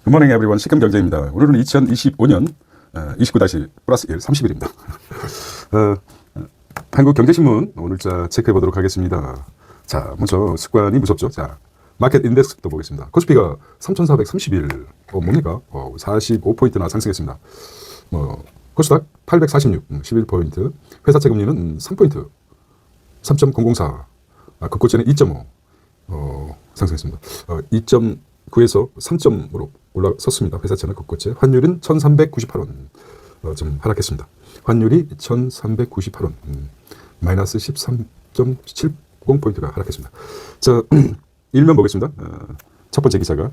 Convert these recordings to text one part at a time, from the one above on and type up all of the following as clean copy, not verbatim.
굿모닝 에브리원 식금경제입니다. 오늘은 2025년 29-1 30일입니다. 한국경제신문 오늘자 체크해 보도록 하겠습니다. 자, 먼저 습관이 무섭죠. 자, 마켓 인덱스부터 보겠습니다. 코스피가 3,431, 뭡니까? 45포인트나 상승했습니다. 코스닥 846, 11포인트. 회사채 금리는 3포인트, 3.004. 급고점은 2.5, 상승했습니다. 2.9에서 3점으로 올라섰습니다. 회사채는 급고점. 환율은 1,398원, 좀 하락했습니다. 환율이 1,398원, 마이너스 13.70포인트가 하락했습니다. 자, 일면 보겠습니다. 첫 번째 기사가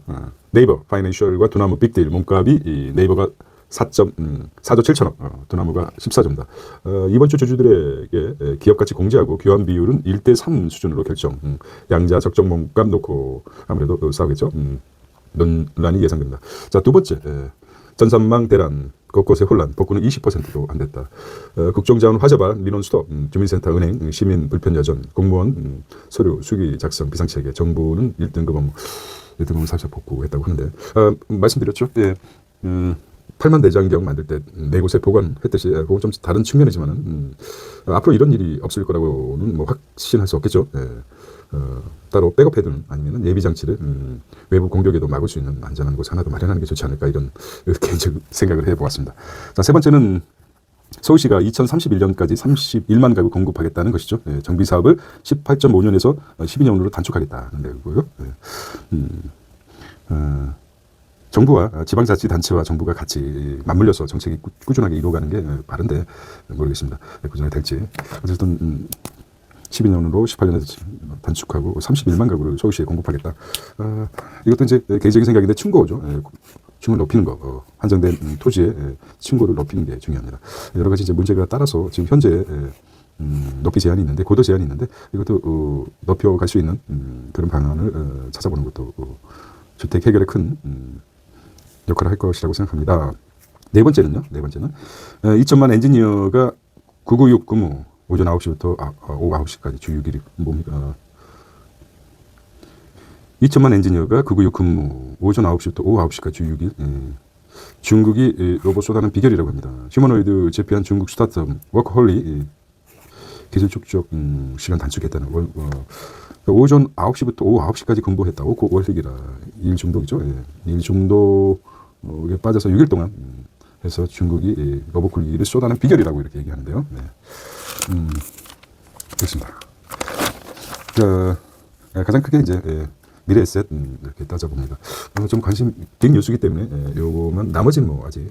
네이버 파이낸셜과 두나무 빅딜 몸값이 네이버가 4조 7천억, 두나무가 14조입니다. 이번 주 주주들에게 기업가치 공제하고 교환 비율은 1대3 수준으로 결정. 양자 적정 몸값 놓고 아무래도 싸우겠죠. 논란이 예상됩니다. 자, 두 번째, 전산망 대란, 곳곳에 혼란, 복구는 20%도 안 됐다. 국정자원 화재발, 민원 스톱, 주민센터, 은행, 시민 불편 여전, 공무원 서류 수기 작성, 비상체계, 정부는 1등급 업무, 1등급 업무 살짝 복구했다고 하는데, 말씀드렸죠. 예. 8만 대장경 만들 때 네 곳에 보관했듯이, 그건 좀 다른 측면이지만은, 앞으로 이런 일이 없을 거라고는 뭐 확신할 수 없겠죠. 예. 따로 백업해두는 아니면 예비장치를 외부 공격에도 막을 수 있는 안전한 곳 하나 더 마련하는 게 좋지 않을까, 이런 개인적 생각을 해보았습니다. 자, 세 번째는 서울시가 2031년까지 31만 가구 공급하겠다는 것이죠. 예, 정비사업을 18.5년에서 12년으로 단축하겠다는 내용이고요. 예. 정부와 지방자치단체와 정부가 같이 맞물려서 정책이 꾸준하게 이루어가는 게 바른데 모르겠습니다. 꾸준하게 될지. 어쨌든 12년으로 18년에서 단축하고 31만 가구를 서울시에 공급하겠다. 이것도 이제 개인적인 생각인데 층고죠. 층을 높이는 거, 한정된 토지에 층고를 높이는 게 중요합니다. 여러 가지 이제 문제가 따라서 지금 현재 높이 제한이 있는데, 고도 제한이 있는데, 이것도 높여갈 수 있는 그런 방안을 찾아보는 것도 주택 해결에 큰 역할을 할 것이라고 생각합니다. 네 번째는 2천만 엔지니어가 996 근무, 오전 9시부터 오후 9시까지 주 6일이 뭡니까? 2천만 엔지니어가 996 근무, 오전 9시부터 오후 9시까지 주 6일. 중국이 로봇 쏟아낸 비결이라고 합니다. 휴머노이드 제피한 중국 스타트업 워크홀리 기술 축적 시간 단축했다는 오전 9시부터 오후 9시까지 근무했다고. 그 월특이라 일 중독이죠. 일 중독에 빠져서 6일 동안 해서 중국이 로봇 굴기를 쏟아낸 비결이라고 이렇게 얘기하는데요. 네. 그렇습니다. 가장 크게 이제 미래 에셋 이렇게 따져봅니다. 좀 관심 긴 뉴스이기 때문에 요거만, 나머지는 뭐 아직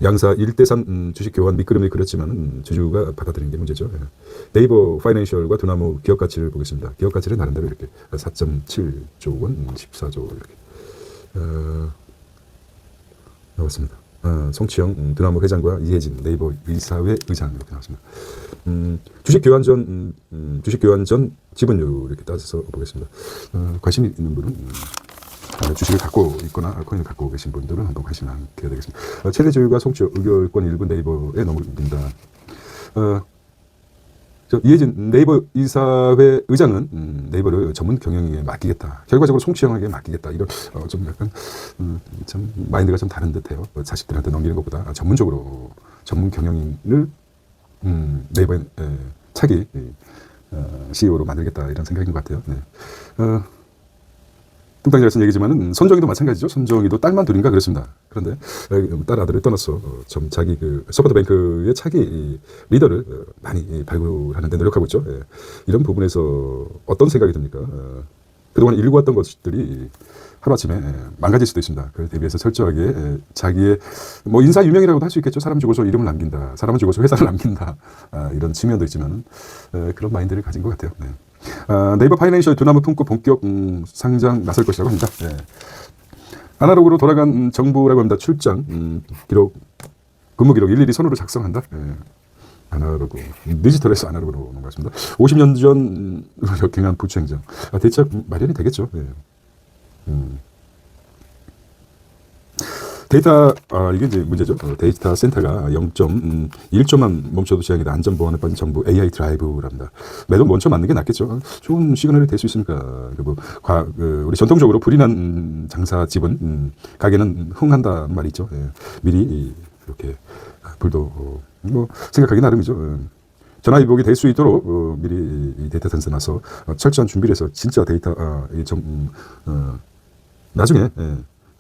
양사 1대3 주식 교환 밑그림을 그렸지만 주주가 받아들이는 게 문제죠. 네이버 파이낸셜과 두나무 기업 가치를 보겠습니다. 기업 가치를 나름대로 이렇게 4.7조 원, 14조 이렇게 나왔습니다. 송치영 두나무 회장과 이혜진 네이버 이사회 의장 이렇게 나왔습니다. 주식 교환 전 지분율 이렇게 따져서 보겠습니다. 관심 있는 분은 주식을 갖고 있거나 코인을 갖고 계신 분들은 한번 관심을 갖게 되겠습니다. 최대 주주가 송치영 의결권 일부 네이버에 넘긴다. 이혜진 네이버 이사회 의장은 네이버를 전문 경영에 맡기겠다. 결과적으로 송치영에게 맡기겠다. 이런 좀 약간 참 마인드가 좀 다른 듯해요. 자식들한테 넘기는 것보다 전문적으로 전문 경영인을 네이버에 차기 CEO로 만들겠다, 이런 생각인 것 같아요. 네. 뚱땅이라서 얘기지만은 손정희도 마찬가지죠. 손정희도 딸만 둘인가 그랬습니다. 그런데 딸 아들을 떠나서 좀 자기 서포트뱅크의 차기 리더를 많이 발굴하는 데 노력하고 있죠. 이런 부분에서 어떤 생각이 듭니까? 그동안 일구었던 것들이 하루아침에 망가질 수도 있습니다. 그에 대비해서 철저하게 자기의 뭐 인사 유명이라고도 할 수 있겠죠. 사람 죽어서 이름을 남긴다, 사람은 죽어서 회사를 남긴다, 이런 측면도 있지만 그런 마인드를 가진 것 같아요. 네. 네이버 파이낸셜 두나무 품고 본격 상장 나설 것이라고 합니다. 네. 아날로그로 돌아간 정보라고 합니다. 출장 기록, 근무 기록 일일이 손으로 작성한다. 네. 아날로그, 디지털에서 아날로그로 오는 것 같습니다. 50년 전 역행한 부추행정, 대책 마련이 되겠죠. 네. 데이터 이게 이제 문제죠. 데이터 센터가 0.1초만 멈춰도 재앙이다. 안전 보안에 빠진 정부 AI 드라이브랍니다. 매도 멈춰 맞는 게 낫겠죠. 좋은 시그널이 될 수 있습니까? 그리고 우리 전통적으로 불이 난 장사집은 가게는 흥한다는 말이 있죠. 예. 미리 이렇게 불도 뭐 생각하기 나름이죠. 전화위복이 될 수 있도록 미리 이 데이터 센터 나서 철저한 준비를 해서 진짜 데이터 나중에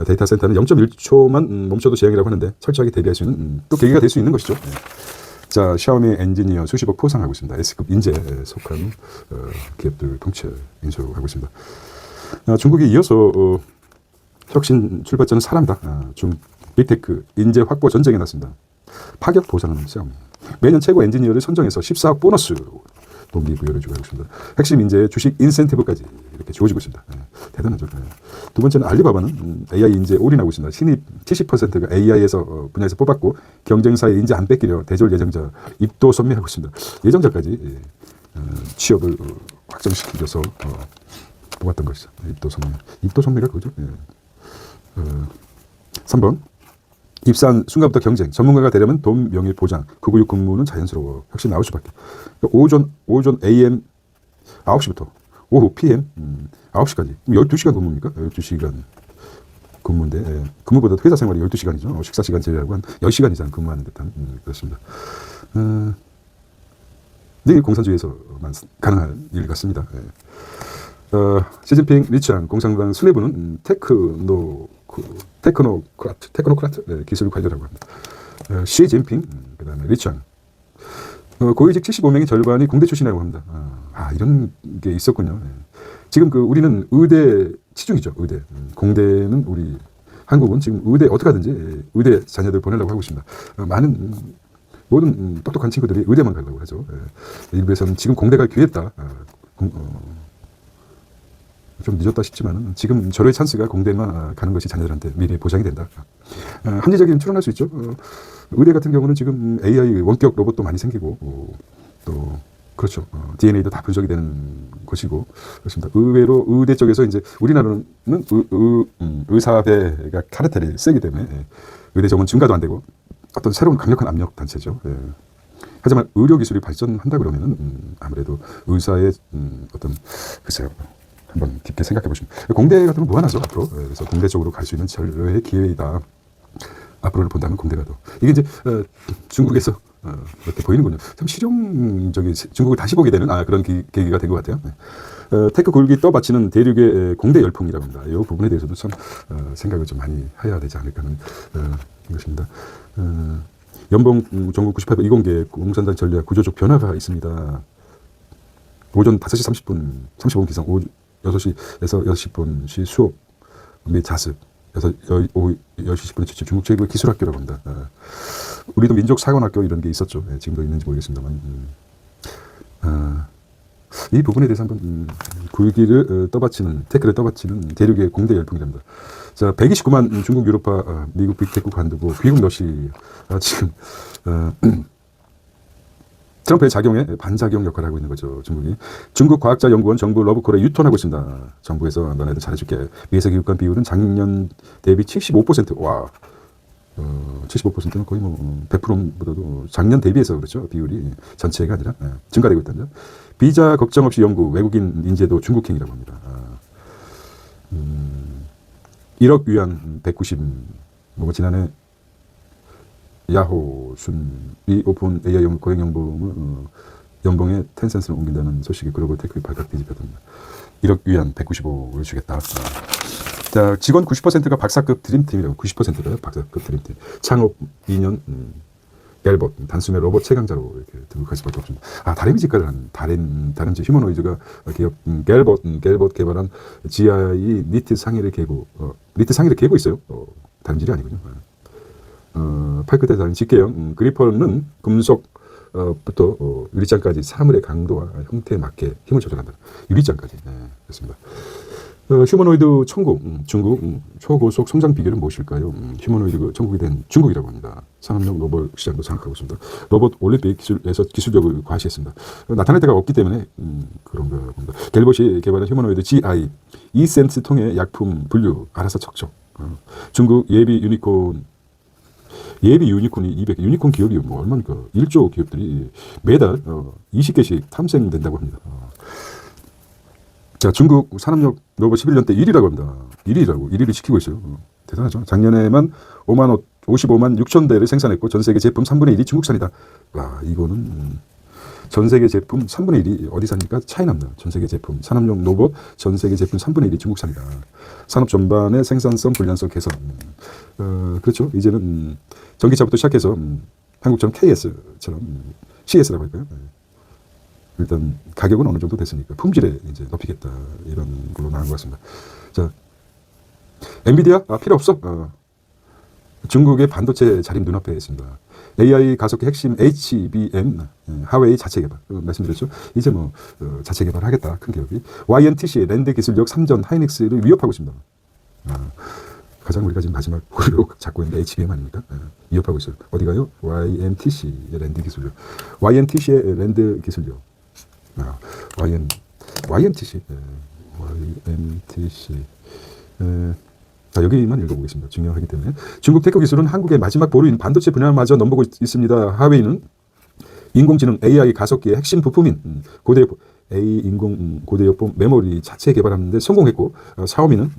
데이터 센터는 0.1초만 멈춰도 재앙이라고 하는데 철저하게 대비할 수 있는 또 계기가 될 수 있는 것이죠. 자, 샤오미 엔지니어 수십억 포상하고 있습니다. S급 인재에 속한 기업들 통째 인수하고 있습니다. 중국이 이어서 혁신 출발점은 사람이다. 빅테크 인재 확보 전쟁에 났습니다. 파격 보상하는 샤오미. 매년 최고 엔지니어를 선정해서 14억 보너스 동기부여를 주고 있습니다. 핵심 인재의 주식 인센티브까지 이렇게 주어지고 있습니다. 대단하죠. 두 번째는 알리바바는 AI 인재에 올인하고 있습니다. 신입 70%가 AI에서 분야에서 뽑았고 경쟁사의 인재 안 뺏기려 대졸 예정자 입도 선매하고 있습니다. 예정자까지 취업을 확정시켜서 뽑았던 것이죠. 입도 선매. 입도 선매가 그거죠. 3번. 입사한 순간부터 경쟁, 전문가가 되려면 돈, 명예, 보장, 996 근무는 자연스러워. 확실히 나올 수밖에. 오전 AM 9시부터 오후 PM 9시까지. 12시간 근무입니까? 12시간 근무인데 근무보다 회사 생활이 12시간이죠. 식사 시간 제외하고 한 10시간 이상 근무하는 듯한 그렇습니다. 이게 공산주의에서만 가능한 일 같습니다. 시진핑 리치안 공산당 수뇌부는 테크노크라트 기술 관료라고 합니다. 시진핑 그다음에 리치안 고위직 75명의 절반이 공대 출신이라고 합니다. 이런 게 있었군요. 지금 우리는 의대 치중이죠. 의대. 공대는 우리 한국은 지금 의대 어떻게 하든지 의대 자녀들 보내려고 하고 있습니다. 많은 모든 똑똑한 친구들이 의대만 가려고 하죠. 일부에서는 지금 공대 갈 기회다. 좀 늦었다 싶지만 지금 절호의 찬스가 공대만 가는 것이 자녀들한테 미래 보장이 된다. 합리적인 추론할 수 있죠. 의대 같은 경우는 지금 AI 원격 로봇도 많이 생기고 또 그렇죠. DNA도 다 분석이 되는 것이고 그렇습니다. 의외로 의대 쪽에서 이제 우리나라는 의사배가 카르텔이 세기 때문에 의대 정원 증가도 안 되고 어떤 새로운 강력한 압력 단체죠. 하지만 의료 기술이 발전한다 그러면은 아무래도 의사의 어떤 글쎄요. 한번 깊게 생각해 보시면 공대 같은 건 무한하죠 앞으로. 그래서 공대 쪽으로 갈 수 있는 절호의 기회이다. 앞으로를 본다면 공대가 더 이게 이제 중국에서 이렇게 보이는군요. 참 실용적인 중국을 다시 보게 되는 그런 계기가 된 것 같아요. 테크 굴기 떠받치는 대륙의 공대 열풍이라고 합니다. 이 부분에 대해서도 참 생각을 좀 많이 해야 되지 않을까 하는 것입니다. 연봉 전국 98% 이공계획 공산당 전략 구조적 변화가 있습니다. 오전 5시 35분 기상 6시에서 6시 시 수업 및 자습 오후 10시 10분에 취침 중국 최고의 기술학교라고 합니다. 우리도 민족사관학교 이런 게 있었죠. 지금도 있는지 모르겠습니다만 이 부분에 대해서 한번 굴기를 떠받치는 태클을 떠받치는 대륙의 공대 열풍이랍니다. 자, 129만 중국 유럽파 미국 빅테크 관두고 귀국 러시 지금 트럼프의 작용에 반작용 역할을 하고 있는 거죠. 중국이. 중국 과학자 연구원 정부 러브콜에 유턴하고 있습니다. 정부에서 너네들 잘해줄게. 미세 교육관 비율은 작년 대비 75%. 와, 75%는 거의 뭐 100%보다도 작년 대비해서 그렇죠. 비율이 전체가 아니라 증가되고 있다는 점. 비자 걱정 없이 연구, 외국인 인재도 중국행이라고 합니다. 1억 위안 190. 뭐 지난해 야호 순위 오픈 AI 고용 연봉에 텐센스를 옮긴다는 소식이 글로벌 테크에 발칵 뒤집혔답니다. 1억 위안 195를 주겠다. 자, 직원 90%가 박사급 드림팀이라고. 90%가 박사급 드림팀. 창업 2년 갤봇 단숨에 로봇 최강자로 이렇게 등극할 수밖에 없습니다. 다른 직관을 한 다른 휴머노이드가 기업 갤봇 개발한 GI 니트 상의를 개고 있어요. 다름질이 아니군요. 팔끝에 달린 직계형 그리퍼는 금속부터 유리장까지 사물의 강도와 형태에 맞게 힘을 조절한다. 유리장까지. 그렇습니다. 휴머노이드 천국, 중국 초고속 성장 비결은 무엇일까요? 휴머노이드 천국이 된 중국이라고 합니다. 산업용 로봇 시장도 장악하고 있습니다. 로봇 올림픽 기술에서 기술력을 과시했습니다. 나타날 데가 없기 때문에 그런가 봅니다. 갤봇이 개발한 휴머노이드 GI 2센스 통의 약품 분류 알아서 척척 중국 예비 유니콘이 200개, 유니콘 기업이 뭐 얼마니까 1조 기업들이 매달 20개씩 탐생된다고 합니다. 자, 중국 산업력 노버 11년 때 1위라고 합니다. 1위를 지키고 있어요. 대단하죠. 작년에만 55만 6천 대를 생산했고 전 세계 제품 3분의 1이 중국산이다. 와, 이거는 전 세계 제품 3분의 1이 어디 삽니까? 차이나입니다. 전 세계 제품 산업용 로봇 전 세계 제품 3분의 1이 중국산이다. 산업 전반의 생산성, 불량성 개선. 그렇죠. 이제는 전기차부터 시작해서 한국처럼 KS처럼 CS라고 할까요? 일단 가격은 어느 정도 됐으니까 품질에 이제 높이겠다 이런 걸로 나온 것 같습니다. 자, 엔비디아 필요 없어. 중국의 반도체 자림 눈앞에 있습니다. AI 가속기 핵심 HBM 하웨이 자체 개발 말씀드렸죠. 이제 뭐 자체 개발하겠다 큰 기업이. YMTC의 랜드 기술력 3전 하이닉스를 위협하고 있습니다. 가장 우리가 지금 마지막 고리로 잡고 있는 HBM 아닙니까? 위협하고 있어요. 어디 가요? YMTC의 랜드 기술력. YMTC의 랜드 기술력. YMTC. 자, 여기만 읽어보겠습니다. 중요하기 때문에. 중국 테크 기술은 한국의 마지막 보루인 반도체 분야마저 넘보고 있습니다. 하웨이는 인공지능 AI 가속기의 핵심 부품인 고대역폭 메모리 자체 개발하는 데 성공했고, 샤오미는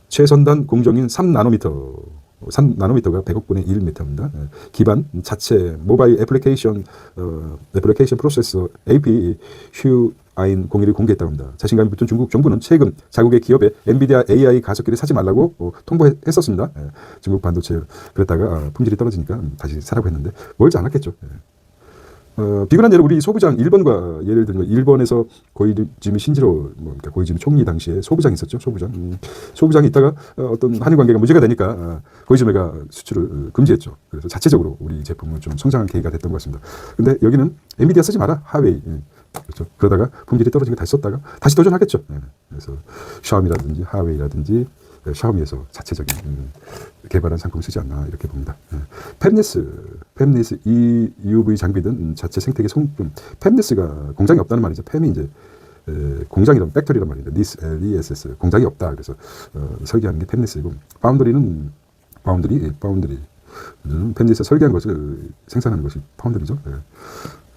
최선단 공정인 3나노미터가 100억 분의 1m입니다. 기반 자체 모바일 애플리케이션 프로세서 AP 휴아인 01을 공개했다고 합니다. 자신감이 붙은 중국 정부는 최근 자국의 기업에 엔비디아 AI 가속기를 사지 말라고 통보했었습니다. 중국 반도체 그랬다가 품질이 떨어지니까 다시 사라고 했는데 멀지 않았겠죠. 비근한 예로 우리 소부장 일본과 예를 들면 일본에서 고이즈미 신지로 그러니까 고이즈미 총리 당시에 소부장이 있었죠. 소부장이 있다가 어떤 한일 관계가 문제가 되니까 고이즈미가 수출을 금지했죠. 그래서 자체적으로 우리 제품을 좀 성장한 계기가 됐던 것 같습니다. 근데 여기는 엔비디아 쓰지 마라 하웨이. 그렇죠. 그러다가 품질이 떨어지니까 다시 썼다가 다시 도전하겠죠. 그래서 샤오미라든지 하웨이라든지 샤오미에서 자체적인 개발한 상품을 쓰지 않나 이렇게 봅니다. 팹리스 EUV 장비든 자체 생태계 성품. 팹리스가 공장이 없다는 말이죠. 팹이 이제 공장이란 팩토리란 말인데 LESS 공장이 없다. 그래서 설계하는 게 팹리스이고 파운드리는 팹리스 설계한 것을 생산하는 것이 파운드리죠.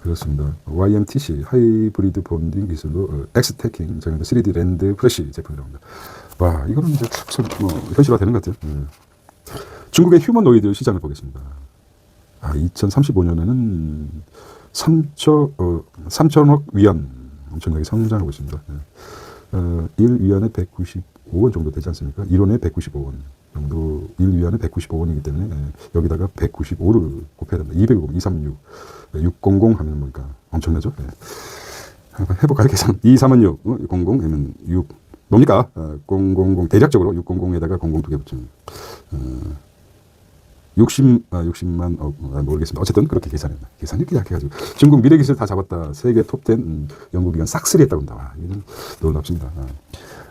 그렇습니다. YMTC 하이브리드 본딩 기술로 엑스테킹 저희는 3D 랜드 프레시 제품이라고 합니다. 와, 이거는 이제 현실화 되는 것 같아요. 중국의 휴머노이드 시장을 보겠습니다. 2035년에는 3천억 위안 엄청나게 성장하고 있습니다. 1위안에 195원 정도 되지 않습니까? 1원에 195원 정도, 1위안에 195원이기 때문에 여기다가 195를 곱해야 됩니다. 250, 236, 600 하면 뭐니까 엄청나죠? 한번 해볼까요? 계산. 236, 00 하면 6. 뭡니까? 000, 대략적으로 600에다가 00 두 개 붙이면 60만 모르겠습니다. 어쨌든 그렇게 계산했나. 계산이 이렇게 약해가지고 중국 미래기술 다 잡았다. 세계 톱10 연구기관 싹쓸이 했다고 한다. 이건 놀랍습니다.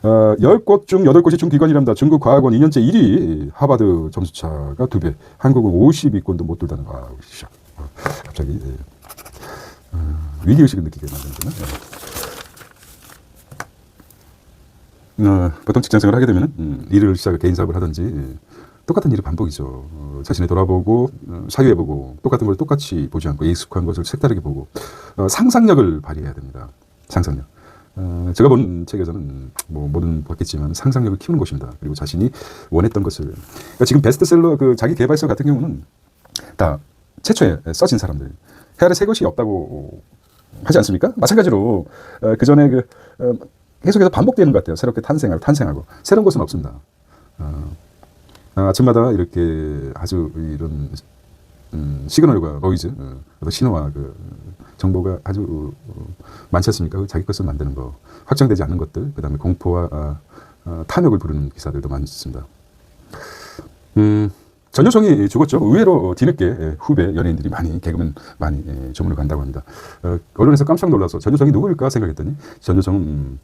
10곳 중 8곳이 중기관이랍니다. 중국 과학원 2년째 1위. 하버드 점수차가 2배. 한국은 50위권도 못 돌다는 거. 갑자기 위기의식을 느끼게 만드는구나. 보통 직장생활을 하게 되면 일을 시작을 개인 사업을 하든지 똑같은 일의 반복이죠. 자신을 돌아보고 사유해보고 똑같은 걸 똑같이 보지 않고 익숙한 것을 색다르게 보고 상상력을 발휘해야 됩니다. 상상력. 제가 본 책에서는 뭐 뭐든 봤겠지만 상상력을 키우는 것입니다. 그리고 자신이 원했던 것을. 그러니까 지금 베스트셀러 그 자기 개발서 같은 경우는 다 최초에 써진 사람들. 헤아려 새 것이 없다고 하지 않습니까? 마찬가지로 그 전에 계속해서 반복되는 것 같아요. 새롭게 탄생하고 새로운 것은 없습니다. 아침마다 이렇게 아주 이런 시그널과 노이즈, 신호와 정보가 아주 많지 않습니까? 자기 것을 만드는 거, 확정되지 않는 것들, 그 다음에 공포와 탐욕을 부르는 기사들도 많습니다. 전효성이 죽었죠. 의외로 뒤늦게 후배 연예인들이 개그맨 많이 조문을 간다고 합니다. 언론에서 깜짝 놀라서 전효성이 누구일까 생각했더니 전효성은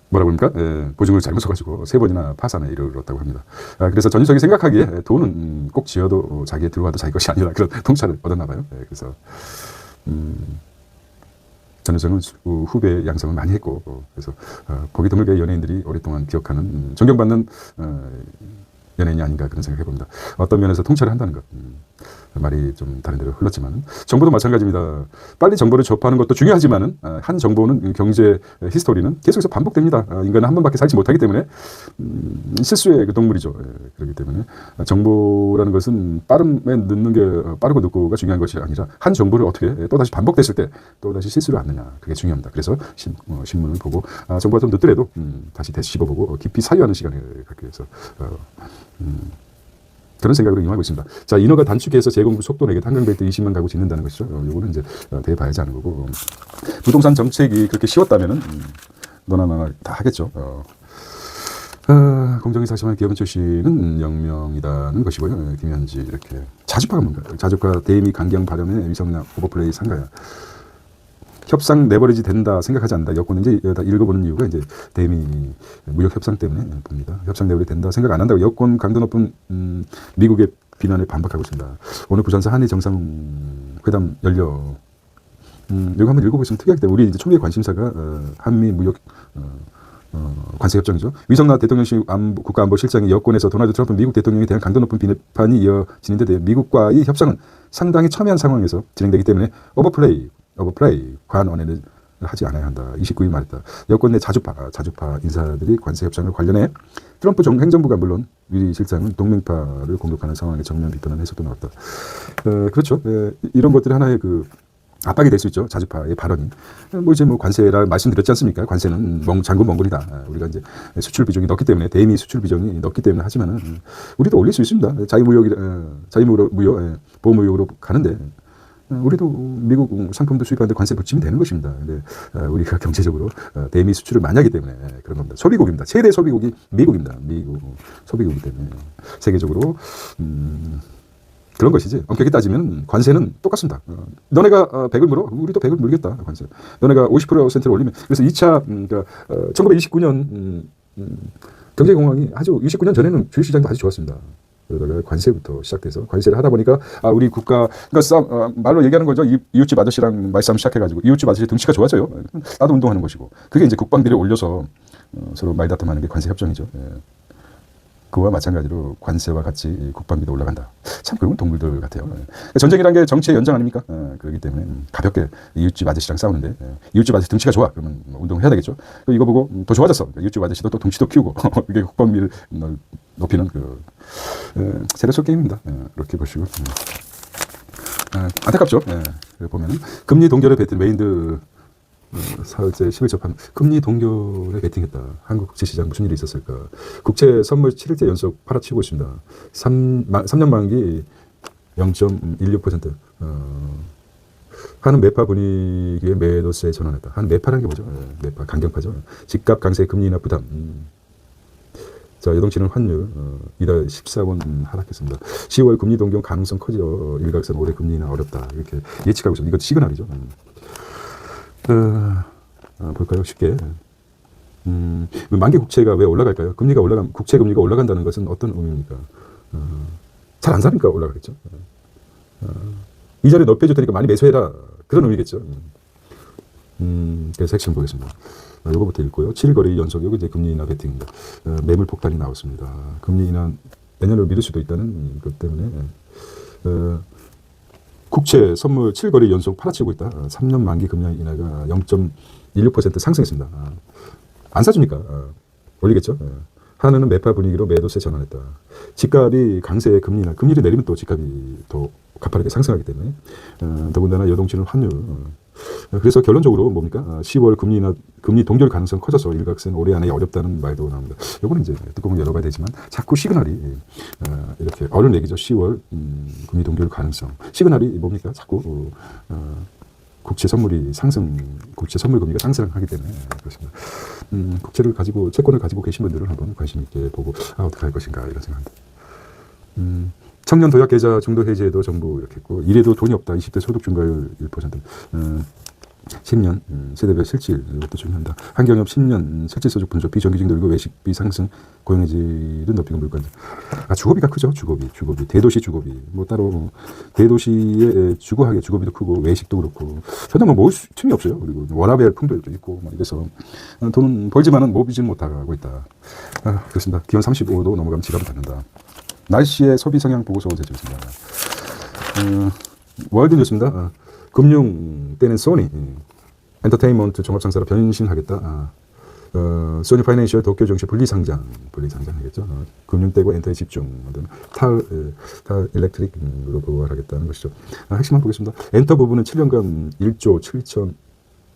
뭐라고 합니까? 보증을 잘못 써가지고 3번이나 파산에 이르렀다고 합니다. 그래서 전효성이 생각하기에 돈은 꼭 지어도 자기에 들어와도 자기 것이 아니라 그런 통찰을 얻었나 봐요. 그래서 전혜성은 후배 양성을 많이 했고 그래서 거기 드물게 연예인들이 오랫동안 기억하는 존경받는 연예인이 아닌가 그런 생각을 해봅니다. 어떤 면에서 통찰을 한다는 것. 말이 좀 다른 데로 흘렀지만 정보도 마찬가지입니다. 빨리 정보를 접하는 것도 중요하지만은 한 정보는 경제 히스토리는 계속해서 반복됩니다. 인간은 한 번밖에 살지 못하기 때문에 실수의 그 동물이죠. 그렇기 때문에 정보라는 것은 빠름에 넣는 게 빠르고 늦고가 중요한 것이 아니라 한 정보를 어떻게 또다시 반복됐을 때 또다시 실수를 않느냐 그게 중요합니다. 그래서 신문을 보고 정보가 좀 늦더라도 다시 씹어보고 깊이 사유하는 시간을 갖기 위해서 그런 생각으로 임하고 있습니다. 자, 인허가 단축해서 재공급 속도 내게 한강벨트 20만 가구 짓는다는 것이죠. 요거는 이제 대봐야지 하는 거고. 부동산 정책이 그렇게 쉬웠다면은 너나 다 하겠죠. 공정위 40만 기업은 출신은 영명이다는 것이고요. 김현지 이렇게 자주파가 뭔가? 자주파 대미 강경 발언에 위성락 오버플레이 상가야. 협상 내버리지 된다 생각하지 않는다. 여권은 이제 읽어보는 이유가 이제 대미 무역 협상 때문에 봅니다. 협상 내버리 된다 생각 안 한다고 여권 강도 높은 미국의 비난에 반박하고 있습니다. 오늘 부산에서 한일 정상회담 열려. 이거 한번 읽어보시면 특이하기 때문에 우리 이제 초미의 관심사가 한미 무역 관세 협정이죠. 위성락 대통령실 국가안보실장이 여권에서 도널드 트럼프 미국 대통령에 대한 강도 높은 비판이 이어지는데 대해 미국과의 협상은 상당히 첨예한 상황에서 진행되기 때문에 오버플레이 관원에는 하지 않아야 한다. 29일 말했다. 여권 내 자주파 인사들이 관세 협상을 관련해 트럼프 행정부가 물론 위 실장은 동맹파를 공격하는 상황에 정면 비판하는 해석도 나왔다. 그렇죠. 이런 것들이 하나의 그 압박이 될 수 있죠. 자주파의 발언이. 이제 관세라 말씀드렸지 않습니까? 관세는 장군 몽골이다. 우리가 이제 수출 비중이 넓기 때문에, 대미 수출 비중이 넓기 때문에 하지만은, 우리도 올릴 수 있습니다. 자유무역, 보호무역으로 가는데, 우리도 미국 상품도 수입하는데 관세 붙이면 되는 것입니다. 근데 우리가 경제적으로 대미 수출을 많이 하기 때문에 그런 겁니다. 소비국입니다. 최대 소비국이 미국입니다. 미국 소비국이기 때문에 세계적으로 그런 것이지. 엄격히 따지면 관세는 똑같습니다. 너네가 100을 물어? 우리도 100을 물겠다. 관세. 너네가 50%를 올리면. 그래서 2차, 그러니까 1929년 경제공황이 아주 29년 전에는 주식시장도 아주 좋았습니다. 그러다가 관세부터 시작돼서 관세를 하다 보니까 우리 국가 그러니까 말로 얘기하는 거죠. 이웃집 아저씨랑 말싸움 시작해가지고 이웃집 아저씨 등치가 좋아져요. 나도 운동하는 것이고 그게 이제 국방비를 올려서 서로 말다툼하는 게 관세 협정이죠. 그와 마찬가지로 관세와 같이 국방비도 올라간다. 참 그런 동물들 같아요. 전쟁이란 게 정치의 연장 아닙니까? 그렇기 때문에 가볍게 이웃집 아저씨랑 싸우는데 이웃집 아저씨 등치가 좋아. 그러면 운동을 해야 되겠죠. 이거 보고 더 좋아졌어. 이웃집 아저씨도 또 등치도 키우고 이게 국방비를 높이는 그 세력속 게임입니다. 이렇게 보시고 안타깝죠. 보면은 금리 동결의 배틀 메인드 사흘째 10일 접한 금리 동결에 베팅했다. 한국 국제시장 무슨 일이 있었을까? 국채 선물 7일째 연속 팔아치고 있습니다. 3년 만기 0.16%. 하는 매파 분위기에 매도세에 전환했다. 하는 매파라는 게 뭐죠? 매파, 강경파죠. 집값 강세 금리 인하 부담. 자, 여동치는 환율 이달 14원 하락했습니다. 10월 금리 동결 가능성 커져 일각선 올해 금리 인하 어렵다. 이렇게 예측하고 있습니다. 이것도 시그널이죠. 볼까요? 쉽게. 만기 국채가 왜 올라갈까요? 국채 금리가 올라간다는 것은 어떤 의미입니까? 잘 안 사니까 올라가겠죠. 이자를 넓혀줄 테니까 많이 매수해라. 그런 의미겠죠. 그래서 핵심 보겠습니다. 요거부터 읽고요. 7거리 연속, 요거 이제 금리 인하 베팅입니다. 매물 폭탄이 나왔습니다. 금리 인하 내년으로 미룰 수도 있다는 것 때문에, 국채 선물 7거리 연속 팔아치고 있다. 3년 만기 금리 인하가 0.16% 상승했습니다. 안 사주니까 올리겠죠. 한은은 매파 분위기로 매도세 전환했다. 집값이 강세의 금리 인하, 금리를 내리면 또 집값이 더 가파르게 상승하기 때문에 더군다나 여동치는 환율. 그래서 결론적으로 뭡니까? 10월 금리 동결 가능성 커져서 일각선 올해 안에 어렵다는 말도 나옵니다. 요거는 이제 듣고 보면 열어봐야 되지만 자꾸 시그널이 이렇게 어른 얘기죠. 10월 금리 동결 가능성. 시그널이 뭡니까? 자꾸 국채 선물 금리가 상승하기 때문에 그렇습니다. 국채를 가지고 채권을 가지고 계신 분들은 한번 관심 있게 보고 어떻게 할 것인가 이런 생각합니다. 청년 도약 계좌 중도 해제도 정부 이렇게 했고 이래도 돈이 없다. 20대 소득 증가율 1%. 10년 세대별 실질 이것도 중요합니다. 한경협 10년 실질 소득 분조 비정규직 늘고 외식비 상승 고용의 질은 높이고 물가 주거비가 크죠. 주거비 대도시 주거비 뭐 따로 대도시의 주거하게 주거비도 크고 외식도 그렇고 전혀 뭐 모을 틈이 없어요. 그리고 워라밸 풍토도 있고 막 이래서 돈은 벌지만은 모으지는 못하고 있다. 그렇습니다. 기온 35도 넘어가면 지갑을 닫는다. 날씨의 소비 성향 보고서 제출했습니다. 월드 뉴스입니다. 금융 때는 소니 엔터테인먼트 종합상사로 변신하겠다. 소니 파이낸셜 도쿄 증시 분리상장하겠죠. 금융 떼고 엔터에 집중. 탈 일렉트릭으로 부활하겠다는 것이죠. 핵심만 보겠습니다. 엔터 부분은 7년간 1조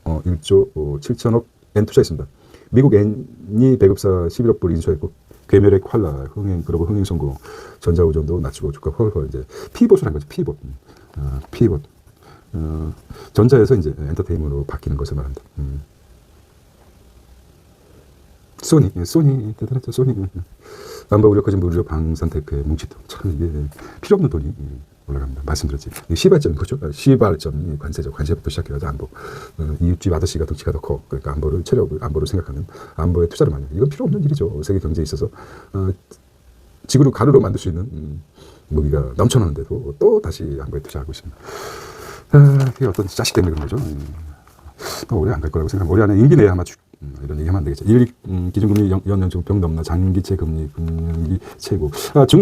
7천억 엔 투자했습니다. 미국 N이 배급사 11억 불 인수했고 괴멸의 퀄라 그리고 흥행 성공 전자우전도 낮추고 주가 헐헐 이제 피봇을 한 거죠. 피봇. 전자에서 이제 엔터테인먼트로 바뀌는 것을 말합니다. 소니 대단했죠. 소니 안보 우려 커진 무료 방산테크의 뭉치도 참 이게 필요 없는 돈이 올라갑니다. 말씀드렸지. 시발점 그죠? 시발점이 관세부터 시작해가지고 안보 이웃집 아저씨가 덩치가 더 커. 그러니까 안보를 생각하면 안보에 투자를 많이 해요. 이건 필요 없는 일이죠. 세계 경제에 있어서 지구를 가루로 만들 수 있는 무기가 넘쳐나는데도 또 다시 안보에 투자하고 있습니다. 그게 어떤 자식 때문에 그런 거죠. 오래 안 갈 거라고 생각합니다. 올해 안에 임기 내에 아마 이런 얘기 하면 안 되겠죠. 기준금리 연연증병 넘나 장기채 금리 금리 최고.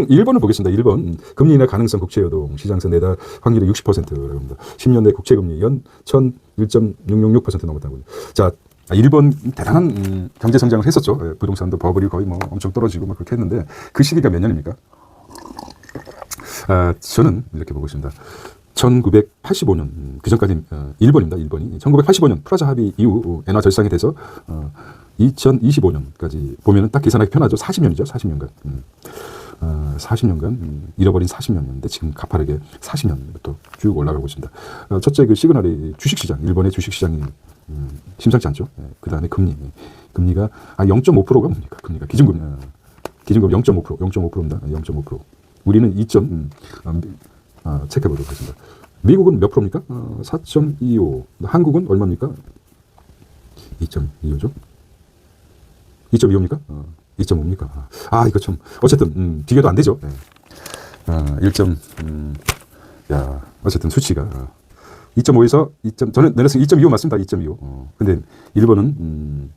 일본을 보겠습니다. 일본 금리 인하 가능성 국채여동 시장에서 내다 확률이 60%라고 합니다. 10년 내 국채금리 연 1.666% 넘었다고. 자, 일본 대단한 경제 성장을 했었죠. 부동산도 버블이 거의 뭐 엄청 떨어지고 막 그렇게 했는데 그 시기가 몇 년입니까? 저는 이렇게 보고 있습니다. 1985년 그전까지 일본입니다. 일본이 1985년 프라자 합의 이후 엔화 절상이 돼서 2025년까지 보면은 딱 계산하기 편하죠. 40년이죠. 40년간 40년간 잃어버린 40년인데 지금 가파르게 40년부터 쭉 올라가고 있습니다. 첫째 그 시그널이 주식시장 일본의 주식시장이 심상치 않죠. 그 다음에 금리가 0.5%가 뭡니까? 금리가 기준금리 0.5%입니다. 0.5%. 우리는 2점 체크해보도록 하겠습니다. 미국은 몇 프로입니까? 4.25. 한국은 얼마입니까? 2.25죠? 2.25입니까? 2.5입니까? 이거 참 어쨌든 비교도 안 되죠. 1. 어쨌든 수치가 2.5에서 저는 내렸으니 2.25 맞습니다. 2.25. 근데 일본은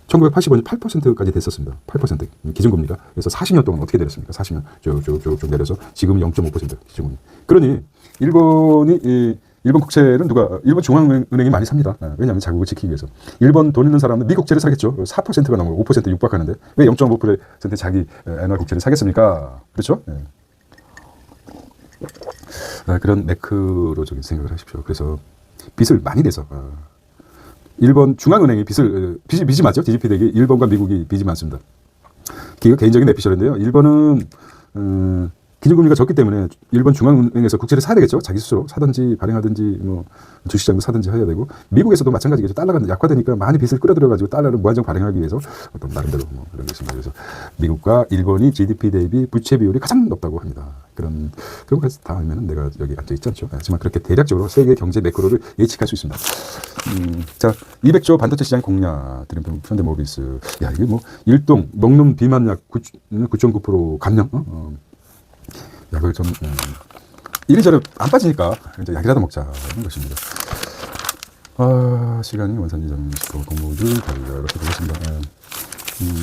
1985년 8%까지 됐었습니다. 8% 기준금리가. 그래서 40년 동안 어떻게 내렸습니까? 40년 쭉 내려서 지금은 0.5% 기준금리. 그러니 일본 국채는 일본 중앙은행이 많이 삽니다. 왜냐하면 자국을 지키기 위해서. 일본 돈 있는 사람은 미 국채를 사겠죠. 4%가 넘고 5% 육박하는데 왜 0.5% 자기 엔화 국채를 사겠습니까? 그렇죠? 그런 매크로적인 생각을 하십시오. 그래서 빚을 많이 내서 일본 중앙은행이 빚이 맞죠? GDP 대비 일본과 미국이 빚이 많습니다. 개인적인 내피셜인데요. 일본은 기준금리가 적기 때문에 일본 중앙은행에서 국채를 사야 되겠죠. 자기 스스로 사든지 발행하든지 뭐 주식장도 사든지 해야 되고 미국에서도 마찬가지겠죠. 달러가 약화되니까 많이 빚을 끌어들여가지고 달러를 무한정 발행하기 위해서 어떤 나름대로 뭐 그런 게 있습니다. 그래서 미국과 일본이 GDP 대비 부채 비율이 가장 높다고 합니다. 그런 것까지 다 알면 내가 여기 앉아 있지 않죠. 하지만 그렇게 대략적으로 세계 경제 매크로를 예측할 수 있습니다. 자, 200조 반도체 시장 공략 드림품 현대모비스. 이게 뭐 일동 먹는 비만약 9.9% 감량. 약을 좀 이리저리 안 빠지니까 이제 약이라도 먹자는 것입니다. 시간이 원산지 점수도 공모주 달려 이렇게 되겠습니다.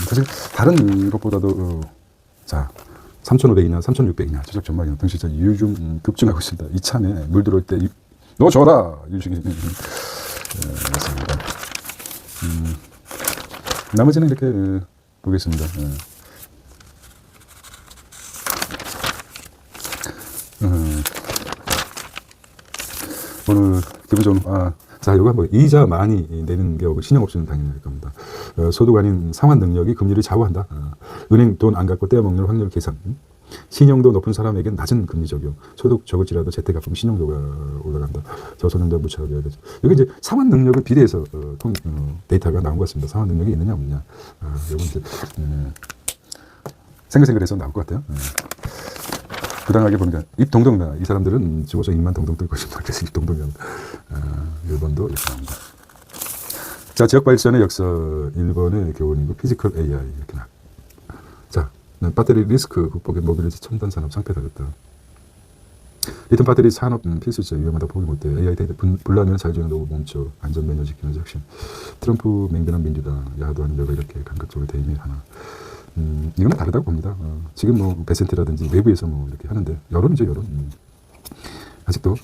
사실 다른 것보다도 자 3,500이냐 3,600이냐 추적 전망이나 등실자 유중 급증하고 있습니다. 이참에 물 들어올 때 너 줘라 유중이 맞습니다. 나머지는 이렇게 보겠습니다. 오늘 기분 좀 자, 이거 한번 이자 많이 내는 게 신용 없이는 당연히 할 겁니다. 소득 아닌 상환 능력이 금리를 좌우한다. 은행 돈 안 갖고 떼어먹는 확률 계산. 신용도 높은 사람에겐 낮은 금리 적용. 소득 적을지라도 재택 갚으면 신용도가 올라간다. 저소득자 무차하게 되죠. 여기 이제 상환 능력을 비례해서 데이터가 나온 것 같습니다. 상환 능력이 있느냐 없느냐. 이건 이제 생글생글해서 나올 것 같아요. 부당하게 보는 게 입 동동. 이 사람들은 죽어서 입만 동동 뜰 것입니다. 그래서 입 동동이 일본도 이렇게 나옵니다. 자, 지역 발전의 역사 1번의 교훈이고 피지컬 AI 이렇게 나. 자, 배터리 리스크 극복에 모빌리티 첨단 산업 상패 달렸다. 리튬 배터리 산업 필수제 위험하다 포기 못해. AI 데이터 불나면 자율주행 로봇 멈춰. 안전 메뉴 지키는 혁신. 트럼프 맹변한 민주당 야도 하는 데가 이렇게 감각적으로 대의미 하나. 이건 다르다고 봅니다. 지금 뭐 베센트라든지 외부에서 뭐 이렇게 하는데 여론이죠 여론. 아직도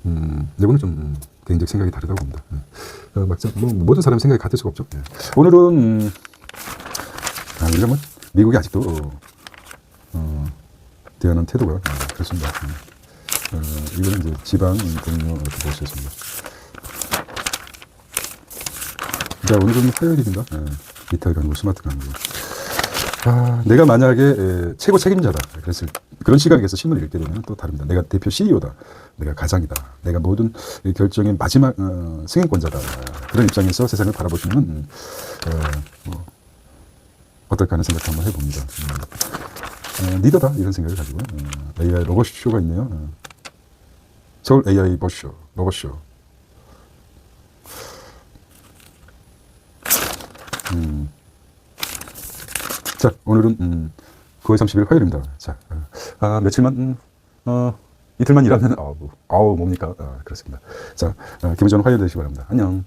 이거는 좀 개인적 생각이 다르다고 봅니다. 막상 뭐 모든 사람의 생각이 같을 수가 없죠. 오늘은 우리가 뭐 미국이 아직도 대하는 태도가 그렇습니다. 이거는 이제 지방 공유 이렇게 볼 수 있습니다. 자, 오늘은 화요일입니다. 이탈 강구, 스마트 강구. 내가 만약에 최고 책임자다. 그래서 그런 시각에서 신문을 읽게 되면 또 다릅니다. 내가 대표 CEO다. 내가 가장이다. 내가 모든 결정의 마지막 승인권자다. 그런 입장에서 세상을 바라보시면 어떨까 하는 생각 한번 해봅니다. 리더다 이런 생각을 가지고 AI 로봇쇼가 있네요. 서울 AI 버쇼, 로봇쇼. 자, 오늘은 9월 30일 화요일입니다. 자, 며칠만 이틀만 일하면 뭡니까? 그렇습니다. 자, 기분 좋은 화요일 되시기 바랍니다. 안녕.